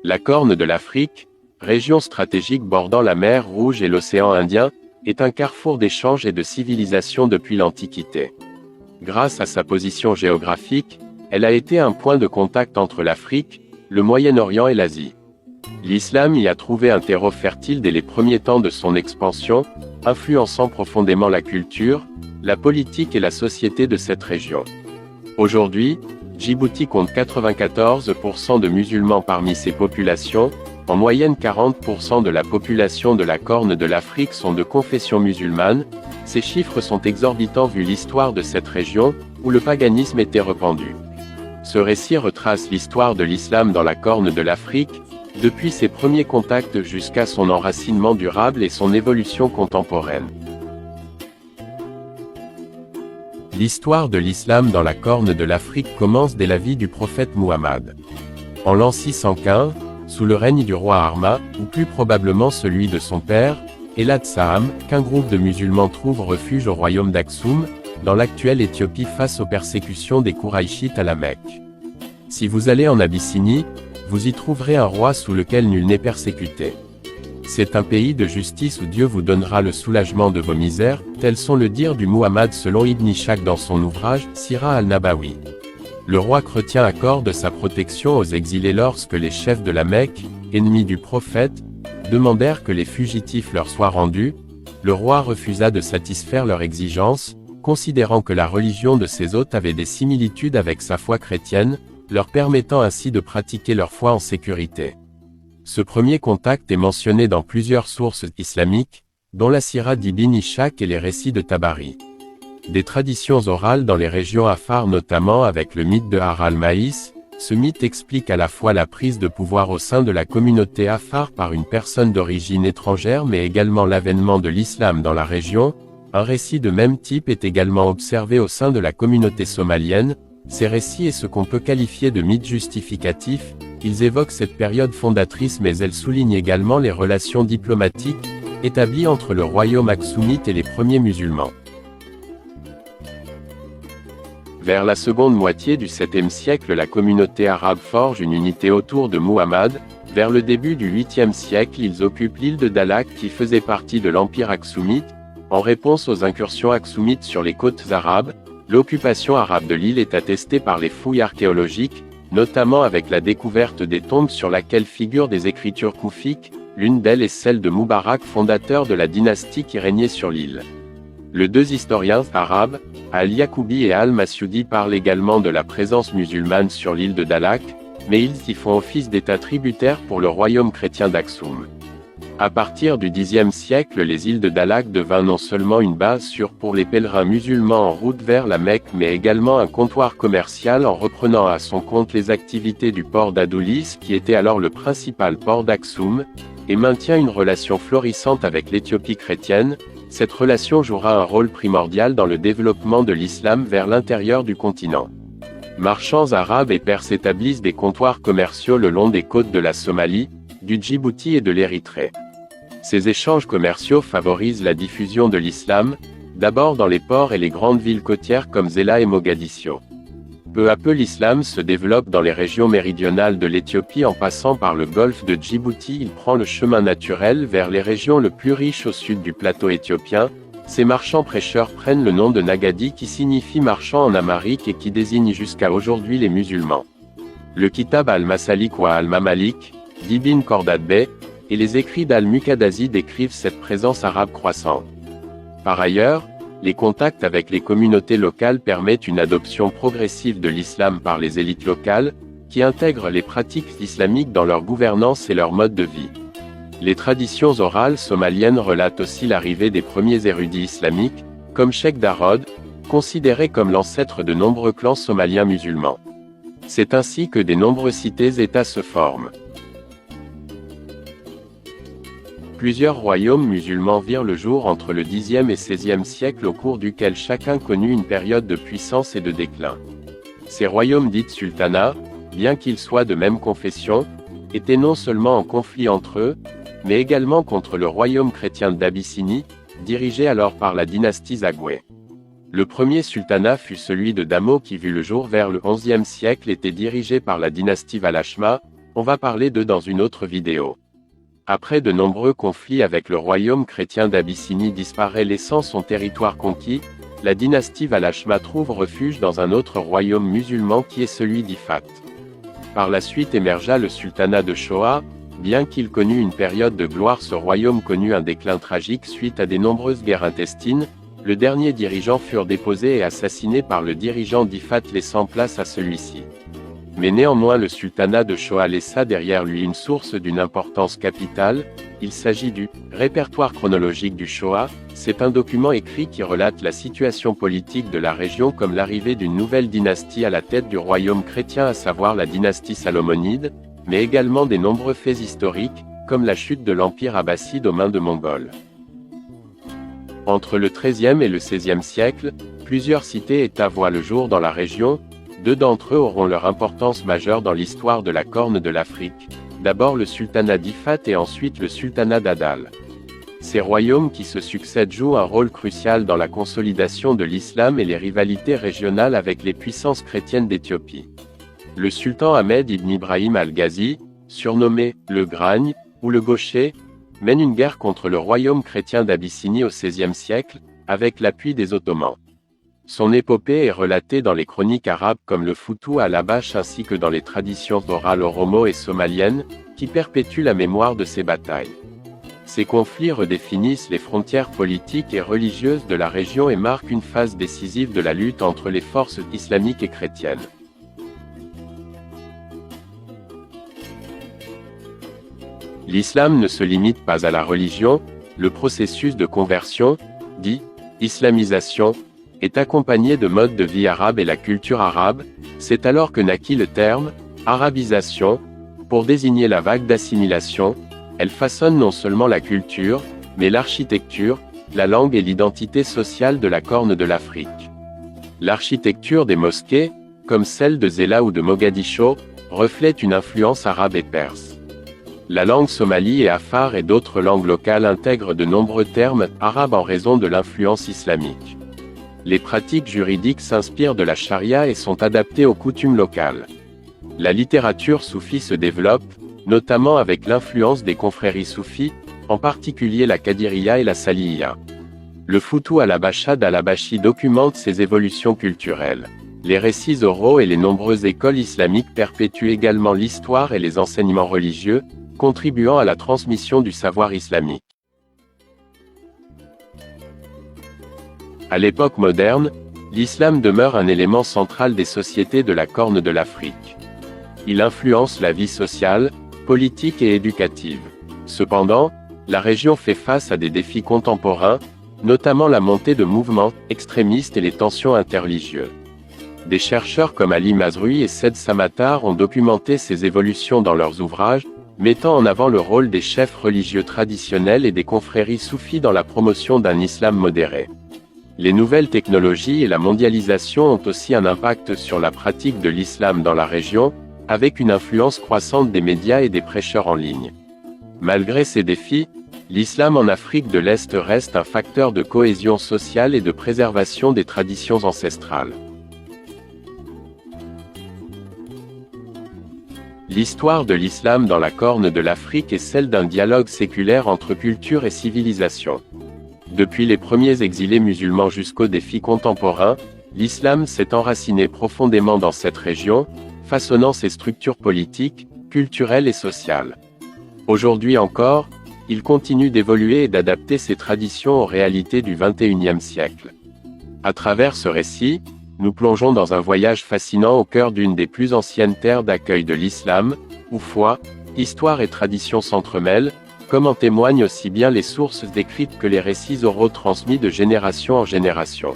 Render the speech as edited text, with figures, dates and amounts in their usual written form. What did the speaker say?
La Corne de l'Afrique, région stratégique bordant la mer Rouge et l'océan Indien, est un carrefour d'échanges et de civilisation depuis l'Antiquité. Grâce à sa position géographique, elle a été un point de contact entre l'Afrique, le Moyen-Orient et l'Asie. L'islam y a trouvé un terreau fertile dès les premiers temps de son expansion, influençant profondément la culture, la politique et la société de cette région. Aujourd'hui, Djibouti compte 94% de musulmans parmi ses populations, en moyenne 40% de la population de la Corne de l'Afrique sont de confession musulmane. Ces chiffres sont exorbitants vu l'histoire de cette région, où le paganisme était répandu. Ce récit retrace l'histoire de l'islam dans la Corne de l'Afrique, depuis ses premiers contacts jusqu'à son enracinement durable et son évolution contemporaine. L'histoire de l'islam dans la Corne de l'Afrique commence dès la vie du prophète Muhammad. En l'an 615, sous le règne du roi Harma, ou plus probablement celui de son père, Elad Saham, qu'un groupe de musulmans trouve refuge au royaume d'Aksum, dans l'actuelle Éthiopie face aux persécutions des Kouraïchites à la Mecque. Si vous allez en Abyssinie, vous y trouverez un roi sous lequel nul n'est persécuté. C'est un pays de justice où Dieu vous donnera le soulagement de vos misères, tels sont le dire du Muhammad selon Ibn Ishaq dans son ouvrage, Sira al-Nabawi. Le roi chrétien accorde sa protection aux exilés lorsque les chefs de la Mecque, ennemis du prophète, demandèrent que les fugitifs leur soient rendus. Le roi refusa de satisfaire leurs exigences, considérant que la religion de ses hôtes avait des similitudes avec sa foi chrétienne, leur permettant ainsi de pratiquer leur foi en sécurité. Ce premier contact est mentionné dans plusieurs sources islamiques, dont la Sira d'Ibn Ishaq et les récits de Tabari. Des traditions orales dans les régions Afar notamment avec le mythe de Har al-Maïs, ce mythe explique à la fois la prise de pouvoir au sein de la communauté Afar par une personne d'origine étrangère mais également l'avènement de l'islam dans la région. Un récit de même type est également observé au sein de la communauté somalienne. Ces récits est ce qu'on peut qualifier de mythe justificatif, ils évoquent cette période fondatrice mais elles soulignent également les relations diplomatiques, établies entre le royaume aksoumite et les premiers musulmans. Vers la seconde moitié du 7e siècle la communauté arabe forge une unité autour de Muhammad. Vers le début du 8e siècle ils occupent l'île de Dahlak qui faisait partie de l'empire aksoumite. En réponse aux incursions aksoumites sur les côtes arabes, l'occupation arabe de l'île est attestée par les fouilles archéologiques, notamment avec la découverte des tombes sur laquelle figurent des écritures koufiques, l'une d'elles est celle de Moubarak fondateur de la dynastie qui régnait sur l'île. Les deux historiens arabes, Al-Yaqoubi et Al-Masyoudi parlent également de la présence musulmane sur l'île de Dahlak, mais ils y font office d'état tributaire pour le royaume chrétien d'Aksum. À partir du Xe siècle les îles de Dahlak devinrent non seulement une base sûre pour les pèlerins musulmans en route vers la Mecque mais également un comptoir commercial en reprenant à son compte les activités du port d'Adoulis qui était alors le principal port d'Aksum, et maintient une relation florissante avec l'Éthiopie chrétienne. Cette relation jouera un rôle primordial dans le développement de l'islam vers l'intérieur du continent. Marchands arabes et perses établissent des comptoirs commerciaux le long des côtes de la Somalie, du Djibouti et de l'Érythrée. Ces échanges commerciaux favorisent la diffusion de l'islam, d'abord dans les ports et les grandes villes côtières comme Zéla et Mogadiscio. Peu à peu l'islam se développe dans les régions méridionales de l'Éthiopie en passant par le golfe de Djibouti. Il prend le chemin naturel vers les régions les plus riches au sud du plateau éthiopien. Ces marchands prêcheurs prennent le nom de Nagadi qui signifie marchand en amharique et qui désigne jusqu'à aujourd'hui les musulmans. Le Kitab al-Masalik ou al-Mamalik, d'Ibn Khordadbeh, et les écrits d'Al-Muqaddasi décrivent cette présence arabe croissante. Par ailleurs, les contacts avec les communautés locales permettent une adoption progressive de l'islam par les élites locales, qui intègrent les pratiques islamiques dans leur gouvernance et leur mode de vie. Les traditions orales somaliennes relatent aussi l'arrivée des premiers érudits islamiques, comme Cheikh Darod, considéré comme l'ancêtre de nombreux clans somaliens musulmans. C'est ainsi que des nombreuses cités-États se forment. Plusieurs royaumes musulmans virent le jour entre le Xe et XVIe siècle au cours duquel chacun connut une période de puissance et de déclin. Ces royaumes dits sultanats, bien qu'ils soient de même confession, étaient non seulement en conflit entre eux, mais également contre le royaume chrétien d'Abyssinie, dirigé alors par la dynastie Zagoué. Le premier sultanat fut celui de Damo qui vit le jour vers le XIe siècle et était dirigé par la dynastie Valachma. On va parler d'eux dans une autre vidéo. Après de nombreux conflits avec le royaume chrétien d'Abyssinie disparaît laissant son territoire conquis, la dynastie Valachma trouve refuge dans un autre royaume musulman qui est celui d'Ifat. Par la suite émergea le sultanat de Shoa. Bien qu'il connut une période de gloire, ce royaume connut un déclin tragique suite à de nombreuses guerres intestines. Le dernier dirigeant fut déposé et assassiné par le dirigeant d'Ifat laissant place à celui-ci. Mais néanmoins le sultanat de Shoa laissa derrière lui une source d'une importance capitale. Il s'agit du « Répertoire chronologique du Shoa ». C'est un document écrit qui relate la situation politique de la région comme l'arrivée d'une nouvelle dynastie à la tête du royaume chrétien, à savoir la dynastie salomonide, mais également des nombreux faits historiques, comme la chute de l'empire abbasside aux mains de Mongols. Entre le XIIIe et le XVIe siècle, plusieurs cités-États voient le jour dans la région. Deux d'entre eux auront leur importance majeure dans l'histoire de la Corne de l'Afrique. D'abord le sultanat d'Ifat et ensuite le sultanat d'Adal. Ces royaumes qui se succèdent jouent un rôle crucial dans la consolidation de l'islam et les rivalités régionales avec les puissances chrétiennes d'Éthiopie. Le sultan Ahmed ibn Ibrahim al-Ghazi, surnommé « le Gragne » ou le Gaucher, mène une guerre contre le royaume chrétien d'Abyssinie au XVIe siècle, avec l'appui des Ottomans. Son épopée est relatée dans les chroniques arabes comme le Foutou al-Abache ainsi que dans les traditions orales oromo et somaliennes, qui perpétuent la mémoire de ces batailles. Ces conflits redéfinissent les frontières politiques et religieuses de la région et marquent une phase décisive de la lutte entre les forces islamiques et chrétiennes. L'islam ne se limite pas à la religion. Le processus de conversion, dit « islamisation », est accompagné de modes de vie arabes et la culture arabe. C'est alors que naquit le terme « arabisation » pour désigner la vague d'assimilation. Elle façonne non seulement la culture, mais l'architecture, la langue et l'identité sociale de la Corne de l'Afrique. L'architecture des mosquées, comme celle de Zéla ou de Mogadiscio, reflète une influence arabe et perse. La langue somali et afar et d'autres langues locales intègrent de nombreux termes arabes en raison de l'influence islamique. Les pratiques juridiques s'inspirent de la charia et sont adaptées aux coutumes locales. La littérature soufie se développe, notamment avec l'influence des confréries soufis, en particulier la Qadiriya et la Salihiyya. Le Foutou al-Abacha d'Al-Abachi documente ces évolutions culturelles. Les récits oraux et les nombreuses écoles islamiques perpétuent également l'histoire et les enseignements religieux, contribuant à la transmission du savoir islamique. À l'époque moderne, l'islam demeure un élément central des sociétés de la Corne de l'Afrique. Il influence la vie sociale, politique et éducative. Cependant, la région fait face à des défis contemporains, notamment la montée de mouvements extrémistes et les tensions interreligieuses. Des chercheurs comme Ali Mazrui et Said Samatar ont documenté ces évolutions dans leurs ouvrages, mettant en avant le rôle des chefs religieux traditionnels et des confréries soufis dans la promotion d'un islam modéré. Les nouvelles technologies et la mondialisation ont aussi un impact sur la pratique de l'islam dans la région, avec une influence croissante des médias et des prêcheurs en ligne. Malgré ces défis, l'islam en Afrique de l'Est reste un facteur de cohésion sociale et de préservation des traditions ancestrales. L'histoire de l'islam dans la Corne de l'Afrique est celle d'un dialogue séculaire entre culture et civilisation. Depuis les premiers exilés musulmans jusqu'aux défis contemporains, l'islam s'est enraciné profondément dans cette région, façonnant ses structures politiques, culturelles et sociales. Aujourd'hui encore, il continue d'évoluer et d'adapter ses traditions aux réalités du XXIe siècle. À travers ce récit, nous plongeons dans un voyage fascinant au cœur d'une des plus anciennes terres d'accueil de l'islam, où foi, histoire et tradition s'entremêlent, comme en témoignent aussi bien les sources décrites que les récits oraux transmis de génération en génération.